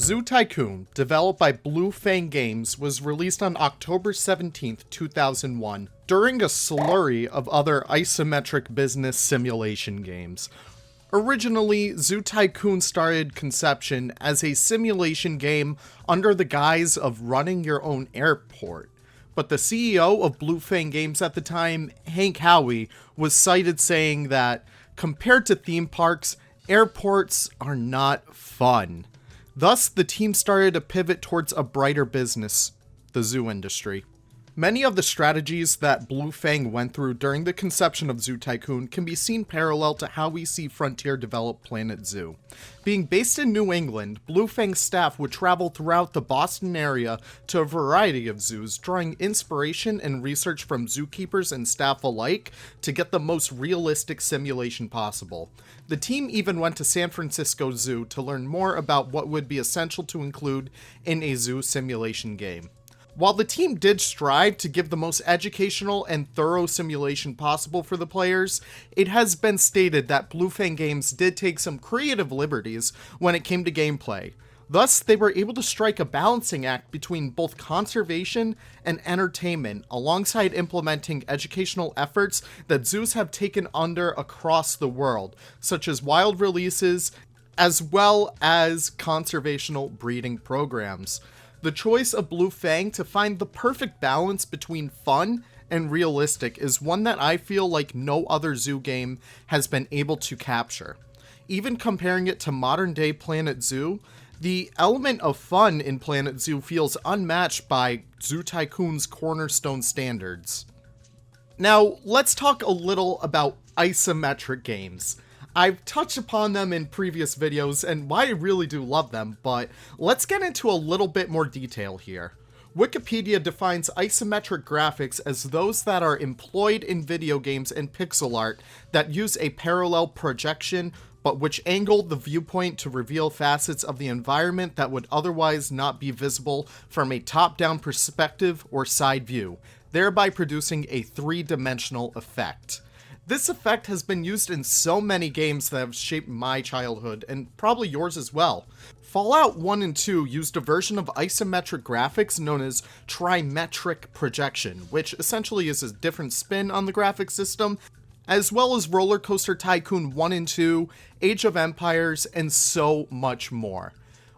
Zoo Tycoon, developed by Blue Fang Games, was released on October 17th, 2001, during a slurry of other isometric business simulation games. Originally, Zoo Tycoon started conception as a simulation game under the guise of running your own airport. But the CEO of Blue Fang Games at the time, Hank Howie, was cited saying that, compared to theme parks, airports are not fun. Thus, the team started to pivot towards a brighter business, the zoo industry. Many of the strategies that Blue Fang went through during the conception of Zoo Tycoon can be seen parallel to how we see Frontier develop Planet Zoo. Being based in New England, Blue Fang's staff would travel throughout the Boston area to a variety of zoos, drawing inspiration and research from zookeepers and staff alike to get the most realistic simulation possible. The team even went to San Francisco Zoo to learn more about what would be essential to include in a zoo simulation game. While the team did strive to give the most educational and thorough simulation possible for the players, it has been stated that Blue Fang Games did take some creative liberties when it came to gameplay. Thus, they were able to strike a balancing act between both conservation and entertainment, alongside implementing educational efforts that zoos have taken under across the world, such as wild releases, as well as conservational breeding programs. The choice of Blue Fang to find the perfect balance between fun and realistic is one that I feel like no other zoo game has been able to capture. Even comparing it to modern-day Planet Zoo, the element of fun in Planet Zoo feels unmatched by Zoo Tycoon's cornerstone standards. Now, let's talk a little about isometric games. I've touched upon them in previous videos and why I really do love them, but let's get into a little bit more detail here. Wikipedia defines isometric graphics as those that are employed in video games and pixel art that use a parallel projection, but which angle the viewpoint to reveal facets of the environment that would otherwise not be visible from a top-down perspective or side view, thereby producing a three-dimensional effect. This effect has been used in so many games that have shaped my childhood, and probably yours as well. Fallout 1 and 2 used a version of isometric graphics known as trimetric projection, which essentially is a different spin on the graphic system, as well as Roller Coaster Tycoon 1 and 2, Age of Empires, and so much more.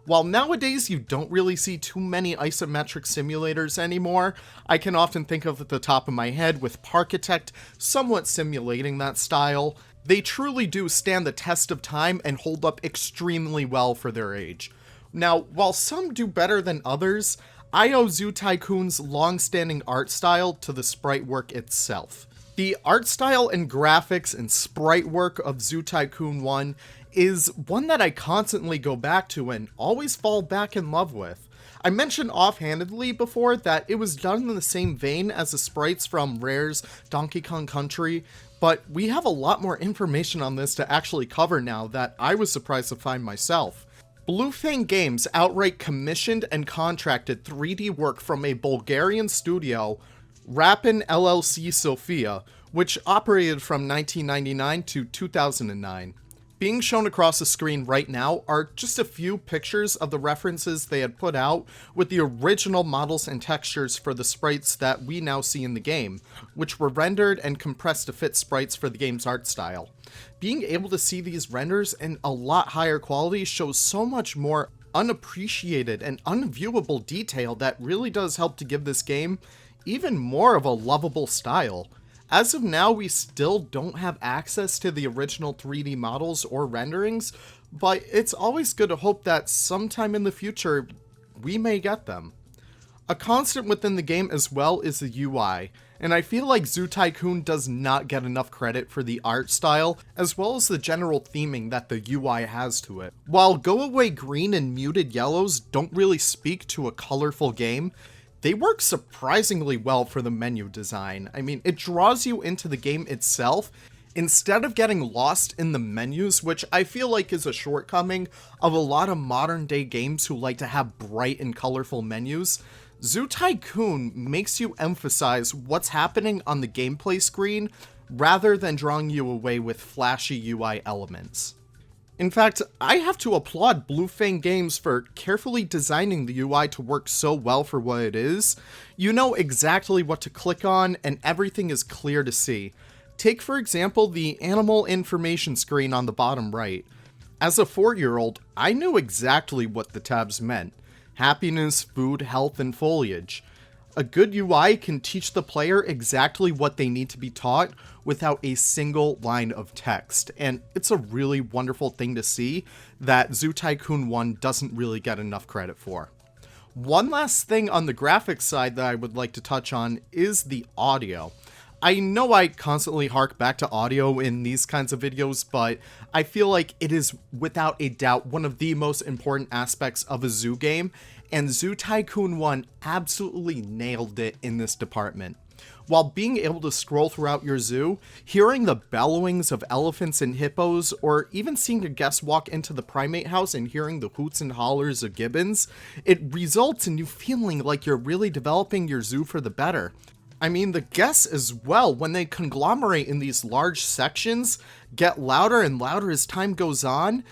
While nowadays you don't really see too many isometric simulators anymore, I can often think of at the top of my head with Parkitect somewhat simulating that style. They truly do stand the test of time and hold up extremely well for their age. Now, while some do better than others, I owe Zoo Tycoon's long-standing art style to the sprite work itself. The art style and graphics and sprite work of Zoo Tycoon 1 is one that I constantly go back to and always fall back in love with. I mentioned offhandedly before that it was done in the same vein as the sprites from Rare's Donkey Kong Country, but we have a lot more information on this to actually cover now that I was surprised to find myself. Blue Fang Games outright commissioned and contracted 3D work from a Bulgarian studio, Rapin LLC Sofia, which operated from 1999 to 2009. Being shown across the screen right now are just a few pictures of the references they had put out with the original models and textures for the sprites that we now see in the game, which were rendered and compressed to fit sprites for the game's art style. Being able to see these renders in a lot higher quality shows so much more unappreciated and unviewable detail that really does help to give this game even more of a lovable style. As of now, we still don't have access to the original 3D models or renderings, but it's always good to hope that sometime in the future, we may get them. A constant within the game as well is the UI, and I feel like Zoo Tycoon does not get enough credit for the art style, as well as the general theming that the UI has to it. While go-away green and muted yellows don't really speak to a colorful game, they work surprisingly well for the menu design. I mean, it draws you into the game itself, instead of getting lost in the menus, which I feel like is a shortcoming of a lot of modern day games who like to have bright and colorful menus. Zoo Tycoon makes you emphasize what's happening on the gameplay screen rather than drawing you away with flashy UI elements. In fact, I have to applaud Blue Fang Games for carefully designing the UI to work so well for what it is. You know exactly what to click on, and everything is clear to see. Take, for example, the animal information screen on the bottom right. As a 4-year-old, I knew exactly what the tabs meant. Happiness, food, health, and foliage. A good UI can teach the player exactly what they need to be taught without a single line of text, and it's a really wonderful thing to see that Zoo Tycoon 1 doesn't really get enough credit for. One last thing on the graphics side that I would like to touch on is the audio. I know I constantly hark back to audio in these kinds of videos, but I feel like it is without a doubt one of the most important aspects of a zoo game, and Zoo Tycoon 1 absolutely nailed it in this department. While being able to scroll throughout your zoo, hearing the bellowings of elephants and hippos, or even seeing a guest walk into the primate house and hearing the hoots and hollers of gibbons, it results in you feeling like you're really developing your zoo for the better. I mean, the guests as well, when they conglomerate in these large sections, get louder and louder as time goes on.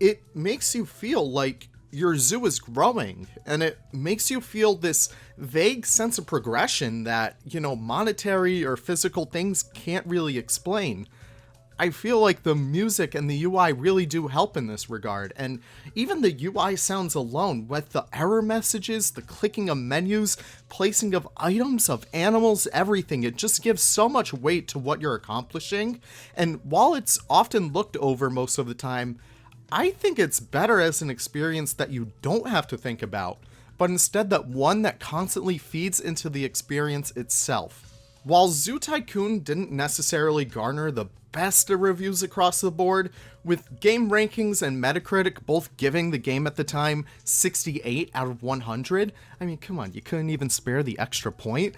It makes you feel like your zoo is growing, and it makes you feel this vague sense of progression that, monetary or physical things can't really explain. I feel like the music and the UI really do help in this regard, and even the UI sounds alone, with the error messages, the clicking of menus, placing of items, of animals, everything, it just gives so much weight to what you're accomplishing, and while it's often looked over most of the time, I think it's better as an experience that you don't have to think about, but instead that one that constantly feeds into the experience itself. While Zoo Tycoon didn't necessarily garner the best of reviews across the board, with game rankings and Metacritic both giving the game at the time 68 out of 100, I mean, come on, you couldn't even spare the extra point?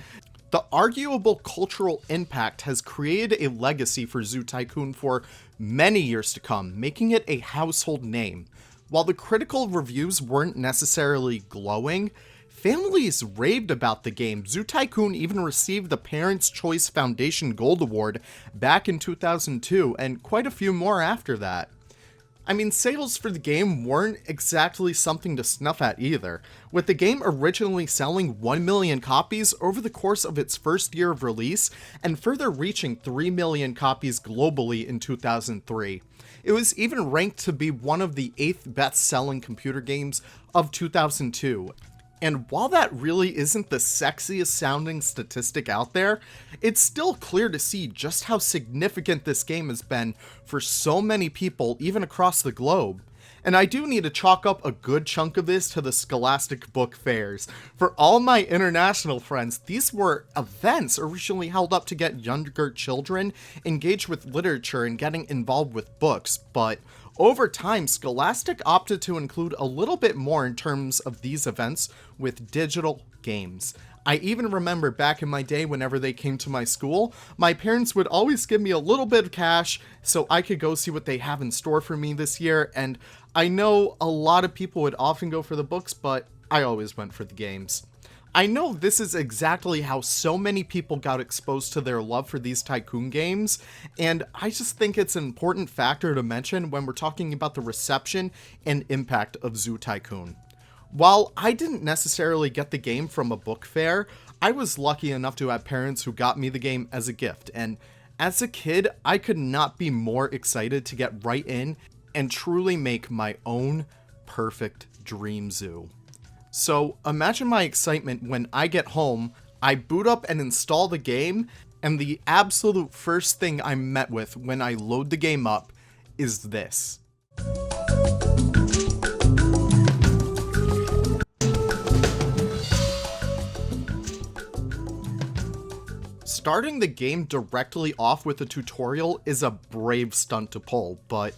The arguable cultural impact has created a legacy for Zoo Tycoon for many years to come, making it a household name. While the critical reviews weren't necessarily glowing, families raved about the game. Zoo Tycoon even received the Parents' Choice Foundation Gold Award back in 2002, and quite a few more after that. I mean, sales for the game weren't exactly something to snuff at either, with the game originally selling 1 million copies over the course of its first year of release, and further reaching 3 million copies globally in 2003. It was even ranked to be one of the 8th best-selling computer games of 2002. And while that really isn't the sexiest sounding statistic out there, it's still clear to see just how significant this game has been for so many people, even across the globe. And I do need to chalk up a good chunk of this to the Scholastic Book Fairs. For all my international friends, these were events originally held up to get younger children engaged with literature and getting involved with books, but over time, Scholastic opted to include a little bit more in terms of these events with digital games. I even remember back in my day, whenever they came to my school, my parents would always give me a little bit of cash so I could go see what they have in store for me this year, and I know a lot of people would often go for the books, but I always went for the games. I know this is exactly how so many people got exposed to their love for these Tycoon games, and I just think it's an important factor to mention when we're talking about the reception and impact of Zoo Tycoon. While I didn't necessarily get the game from a book fair, I was lucky enough to have parents who got me the game as a gift, and as a kid, I could not be more excited to get right in and truly make my own perfect dream zoo. So imagine my excitement when I get home, I boot up and install the game, and the absolute first thing I'm met with when I load the game up is this. Starting the game directly off with a tutorial is a brave stunt to pull, but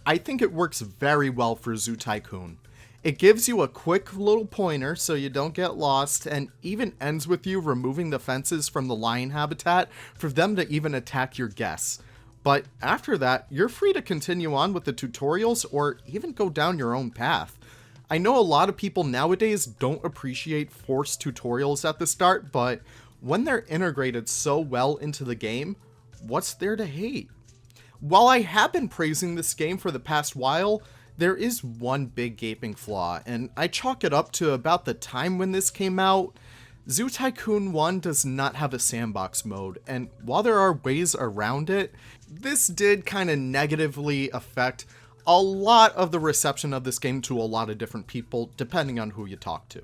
I think it works very well for Zoo Tycoon. It gives you a quick little pointer so you don't get lost, and even ends with you removing the fences from the lion habitat for them to even attack your guests. But after that, you're free to continue on with the tutorials or even go down your own path. I know a lot of people nowadays don't appreciate forced tutorials at the start, but when they're integrated so well into the game, what's there to hate? While I have been praising this game for the past while, there is one big gaping flaw, and I chalk it up to about the time when this came out. Zoo Tycoon 1 does not have a sandbox mode, and while there are ways around it, this did kind of negatively affect a lot of the reception of this game to a lot of different people, depending on who you talk to.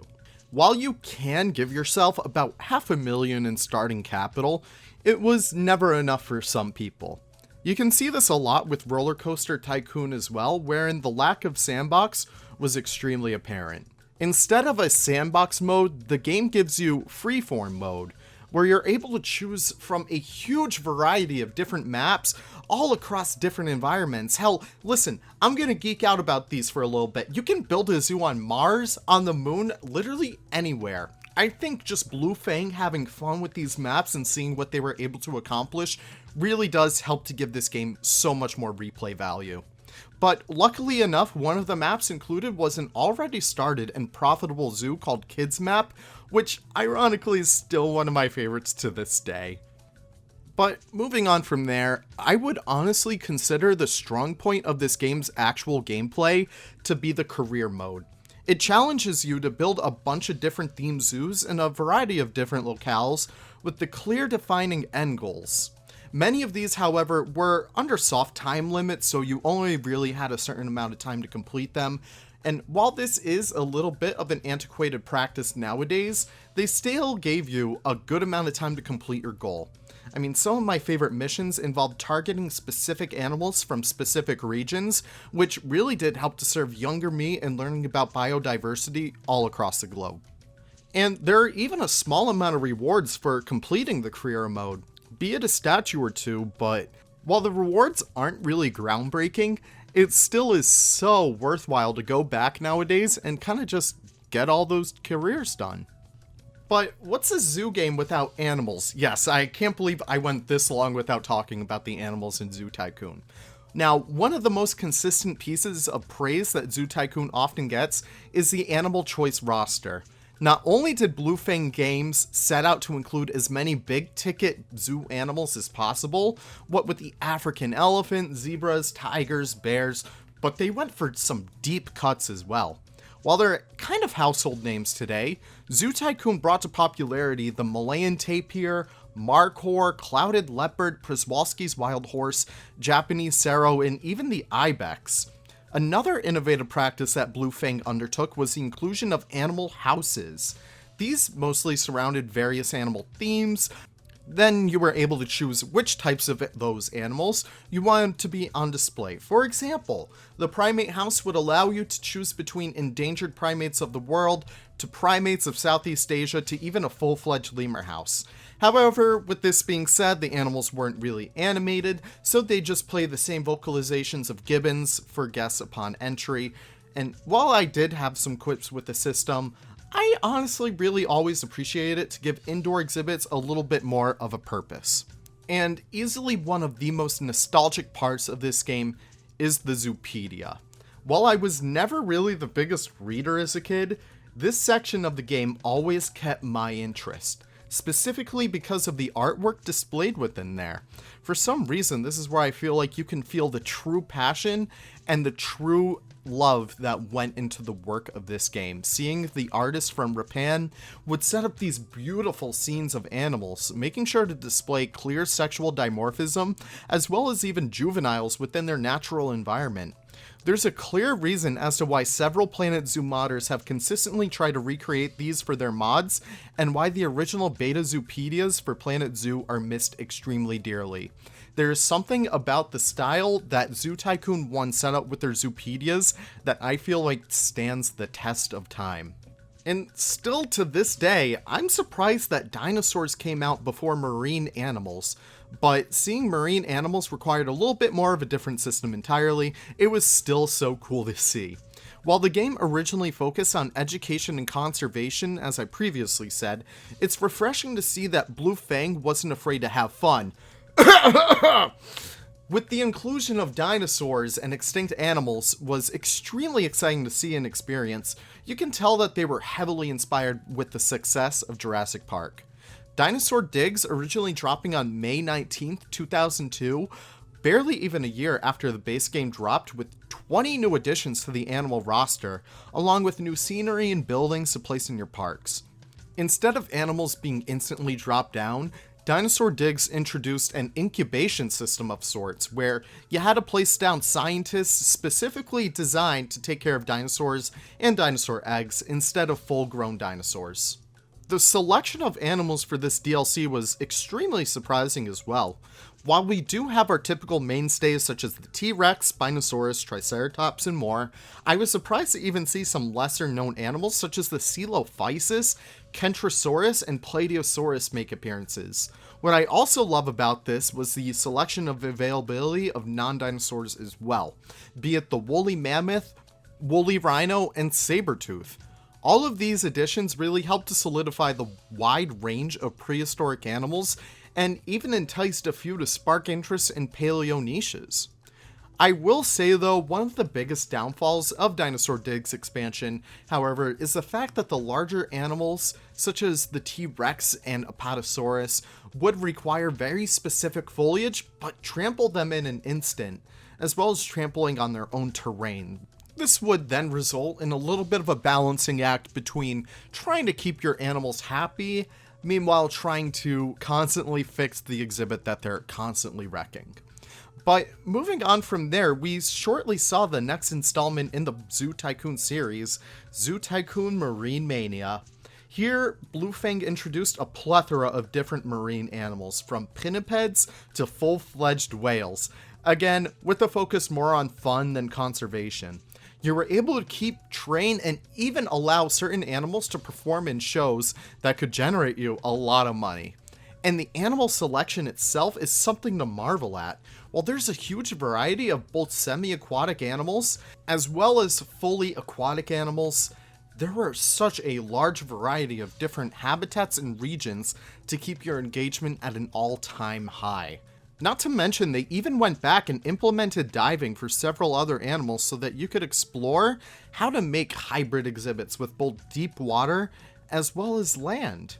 While you can give yourself about $500,000 in starting capital, it was never enough for some people. You can see this a lot with Roller Coaster Tycoon as well, wherein the lack of sandbox was extremely apparent. Instead of a sandbox mode, the game gives you Freeform mode, where you're able to choose from a huge variety of different maps all across different environments. Hell, listen, I'm gonna geek out about these for a little bit. You can build a zoo on Mars, on the moon, literally anywhere. I think just Blue Fang having fun with these maps and seeing what they were able to accomplish really does help to give this game so much more replay value. But luckily enough, one of the maps included was an already started and profitable zoo called Kids Map, which ironically is still one of my favorites to this day. But moving on from there, I would honestly consider the strong point of this game's actual gameplay to be the career mode. It challenges you to build a bunch of different themed zoos in a variety of different locales with the clear defining end goals. Many of these, however, were under soft time limits, so you only really had a certain amount of time to complete them. And while this is a little bit of an antiquated practice nowadays, they still gave you a good amount of time to complete your goal. I mean, some of my favorite missions involved targeting specific animals from specific regions, which really did help to serve younger me in learning about biodiversity all across the globe. And there are even a small amount of rewards for completing the career mode, be it a statue or two, but while the rewards aren't really groundbreaking, it still is so worthwhile to go back nowadays and kind of just get all those careers done. But what's a zoo game without animals? Yes, I can't believe I went this long without talking about the animals in Zoo Tycoon. Now, one of the most consistent pieces of praise that Zoo Tycoon often gets is the animal choice roster. Not only did Blue Fang Games set out to include as many big-ticket zoo animals as possible, what with the African elephant, zebras, tigers, bears, but they went for some deep cuts as well. While they're kind of household names today, Zoo Tycoon brought to popularity the Malayan tapir, markhor, clouded leopard, Przewalski's wild horse, Japanese serow, and even the ibex. Another innovative practice that Blue Fang undertook was the inclusion of animal houses. These mostly surrounded various animal themes. Then you were able to choose which types of those animals you wanted to be on display. For example, the primate house would allow you to choose between endangered primates of the world to primates of Southeast Asia to even a full-fledged lemur house. However, with this being said, the animals weren't really animated, so they just play the same vocalizations of gibbons for guests upon entry. And while I did have some quips with the system, I honestly really always appreciate it to give indoor exhibits a little bit more of a purpose. And easily one of the most nostalgic parts of this game is the Zoopedia. While I was never really the biggest reader as a kid, this section of the game always kept my interest, specifically because of the artwork displayed within there. For some reason, this is where I feel like you can feel the true passion and the true love that went into the work of this game. Seeing the artist from Japan would set up these beautiful scenes of animals, making sure to display clear sexual dimorphism, as well as even juveniles within their natural environment. There's a clear reason as to why several Planet Zoo modders have consistently tried to recreate these for their mods, and why the original beta Zoopedias for Planet Zoo are missed extremely dearly. There is something about the style that Zoo Tycoon 1 set up with their Zoopedias that I feel like stands the test of time. And still to this day, I'm surprised that dinosaurs came out before marine animals. But seeing marine animals required a little bit more of a different system entirely, it was still so cool to see. While the game originally focused on education and conservation, as I previously said, it's refreshing to see that Blue Fang wasn't afraid to have fun. With the inclusion of dinosaurs and extinct animals was extremely exciting to see and experience. You can tell that they were heavily inspired with the success of Jurassic Park. Dinosaur Digs, originally dropping on May 19th, 2002, barely even a year after the base game dropped, with 20 new additions to the animal roster, along with new scenery and buildings to place in your parks. Instead of animals being instantly dropped down, Dinosaur Digs introduced an incubation system of sorts, where you had to place down scientists specifically designed to take care of dinosaurs and dinosaur eggs instead of full-grown dinosaurs. The selection of animals for this DLC was extremely surprising as well. While we do have our typical mainstays such as the T-Rex, Spinosaurus, Triceratops, and more, I was surprised to even see some lesser known animals such as the Coelophysis, Kentrosaurus, and Plateosaurus make appearances. What I also love about this was the selection of availability of non-dinosaurs as well, be it the woolly mammoth, woolly rhino, and saber-tooth. All of these additions really helped to solidify the wide range of prehistoric animals and even enticed a few to spark interest in paleo niches. I will say though, one of the biggest downfalls of Dinosaur Digs expansion, however, is the fact that the larger animals, such as the T-Rex and Apatosaurus, would require very specific foliage, but trample them in an instant, as well as trampling on their own terrain. This would then result in a little bit of a balancing act between trying to keep your animals happy, meanwhile trying to constantly fix the exhibit that they're constantly wrecking. But moving on from there, we shortly saw the next installment in the Zoo Tycoon series, Zoo Tycoon Marine Mania. Here, Bluefang introduced a plethora of different marine animals, from pinnipeds to full-fledged whales, again, with a focus more on fun than conservation. You were able to keep, train, and even allow certain animals to perform in shows that could generate you a lot of money. And the animal selection itself is something to marvel at. While there's a huge variety of both semi-aquatic animals, as well as fully aquatic animals, there were such a large variety of different habitats and regions to keep your engagement at an all-time high. Not to mention, they even went back and implemented diving for several other animals so that you could explore how to make hybrid exhibits with both deep water as well as land.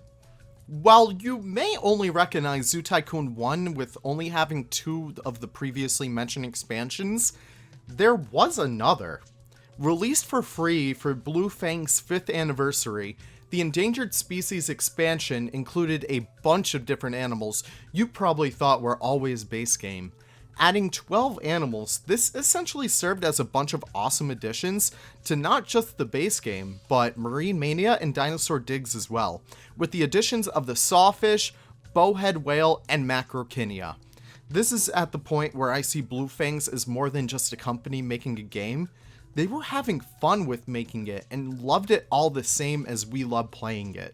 While you may only recognize Zoo Tycoon 1 with only having 2 of the previously mentioned expansions, there was another. Released for free for Bluefang's 5th anniversary, the Endangered Species expansion included a bunch of different animals you probably thought were always base game. Adding 12 animals, this essentially served as a bunch of awesome additions to not just the base game, but Marine Mania and Dinosaur Digs as well, with the additions of the sawfish, bowhead whale, and macrokinia. This is at the point where I see Bluefangs as more than just a company making a game. They were having fun with making it and loved it all the same as we love playing it.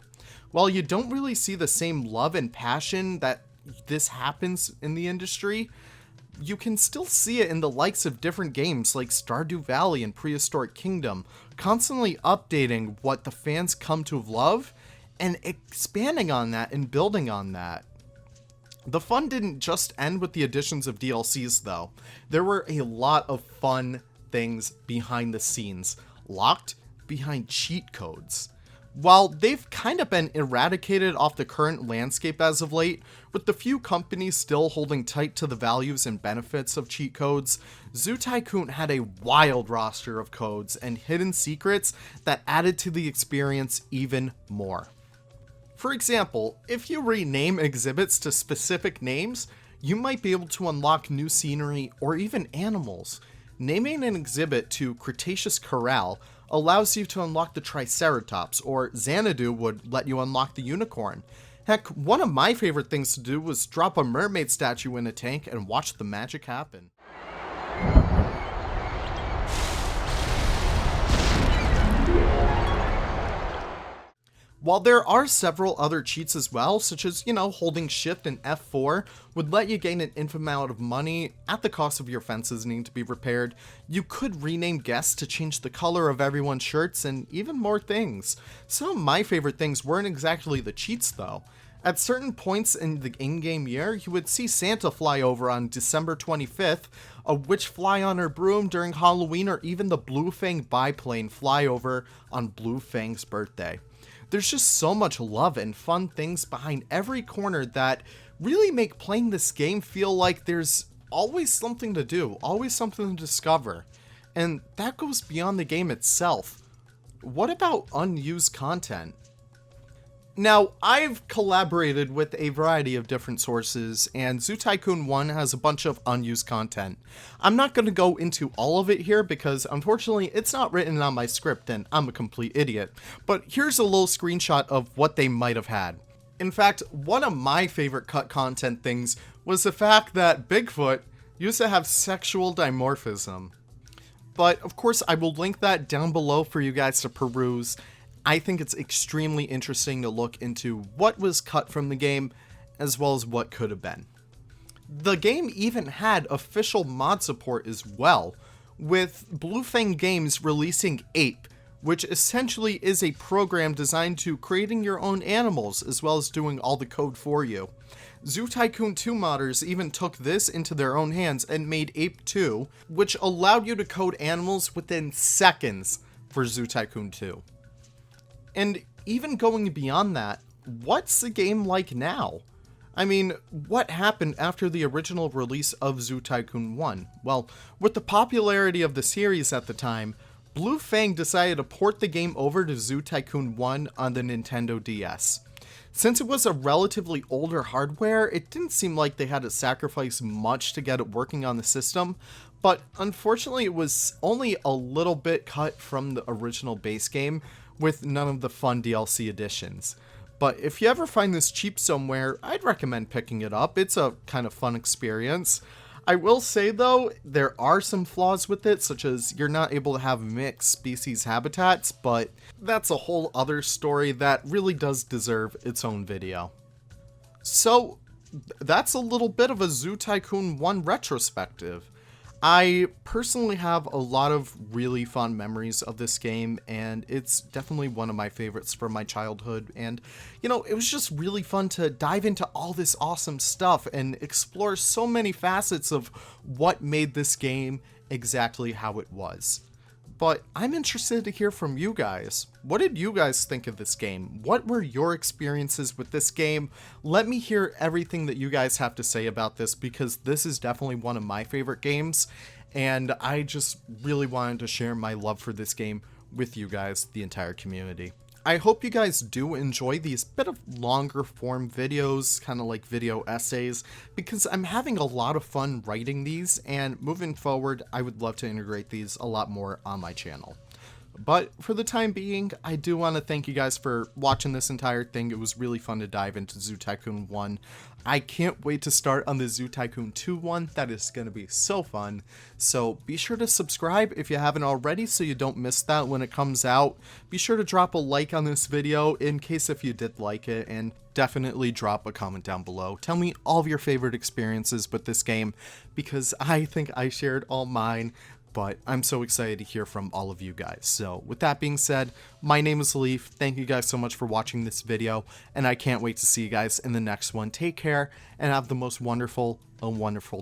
While you don't really see the same love and passion that this happens in the industry, you can still see it in the likes of different games like Stardew Valley and Prehistoric Kingdom, constantly updating what the fans come to love and expanding on that and building on that. The fun didn't just end with the additions of DLCs though. There were a lot of fun things behind the scenes, locked behind cheat codes. While they've kind of been eradicated off the current landscape as of late, with the few companies still holding tight to the values and benefits of cheat codes, Zoo Tycoon had a wild roster of codes and hidden secrets that added to the experience even more. For example, if you rename exhibits to specific names, you might be able to unlock new scenery or even animals. Naming an exhibit to Cretaceous Corral allows you to unlock the Triceratops, or Xanadu would let you unlock the unicorn. Heck, one of my favorite things to do was drop a mermaid statue in a tank and watch the magic happen. While there are several other cheats as well, such as, holding shift and F4 would let you gain an infinite amount of money at the cost of your fences needing to be repaired, you could rename guests to change the color of everyone's shirts and even more things. Some of my favorite things weren't exactly the cheats though. At certain points in the in-game year, you would see Santa fly over on December 25th, a witch fly on her broom during Halloween, or even the Bluefang biplane fly over on Bluefang's birthday. There's just so much love and fun things behind every corner that really make playing this game feel like there's always something to do, always something to discover. And that goes beyond the game itself. What about unused content? Now, I've collaborated with a variety of different sources, and Zoo Tycoon 1 has a bunch of unused content. I'm not going to go into all of it here because, unfortunately, it's not written on my script and I'm a complete idiot. But here's a little screenshot of what they might have had. In fact, one of my favorite cut content things was the fact that Bigfoot used to have sexual dimorphism. But, of course, I will link that down below for you guys to peruse. I think it's extremely interesting to look into what was cut from the game, as well as what could have been. The game even had official mod support as well, with Bluefang Games releasing Ape, which essentially is a program designed to creating your own animals, as well as doing all the code for you. Zoo Tycoon 2 modders even took this into their own hands and made Ape 2, which allowed you to code animals within seconds for Zoo Tycoon 2. And even going beyond that, what's the game like now? I mean, what happened after the original release of Zoo Tycoon 1? Well, with the popularity of the series at the time, Bluefang decided to port the game over to Zoo Tycoon 1 on the Nintendo DS. Since it was a relatively older hardware, it didn't seem like they had to sacrifice much to get it working on the system, but unfortunately it was only a little bit cut from the original base game, with none of the fun DLC additions. But if you ever find this cheap somewhere, I'd recommend picking it up. It's a kind of fun experience. I will say though, there are some flaws with it, such as you're not able to have mixed species habitats, but that's a whole other story that really does deserve its own video. So, that's a little bit of a Zoo Tycoon 1 retrospective. I personally have a lot of really fond memories of this game, and it's definitely one of my favorites from my childhood, and, you know, it was just really fun to dive into all this awesome stuff and explore so many facets of what made this game exactly how it was. But I'm interested to hear from you guys. What did you guys think of this game? What were your experiences with this game? Let me hear everything that you guys have to say about this, because this is definitely one of my favorite games, and I just really wanted to share my love for this game with you guys, the entire community. I hope you guys do enjoy these bit of longer form videos, kind of like video essays, because I'm having a lot of fun writing these, and moving forward, I would love to integrate these a lot more on my channel. But for the time being, I do want to thank you guys for watching this entire thing. It was really fun to dive into Zoo Tycoon 1. I can't wait to start on the Zoo Tycoon 2 one. That is going to be so fun. So be sure to subscribe if you haven't already so you don't miss that when it comes out. Be sure to drop a like on this video in case if you did like it, and definitely drop a comment down below. Tell me all of your favorite experiences with this game, because I think I shared all mine. But I'm so excited to hear from all of you guys. So with that being said, my name is Leaf. Thank you guys so much for watching this video, and I can't wait to see you guys in the next one. Take care and have the most wonderful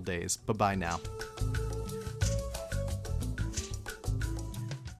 days. Bye-bye now.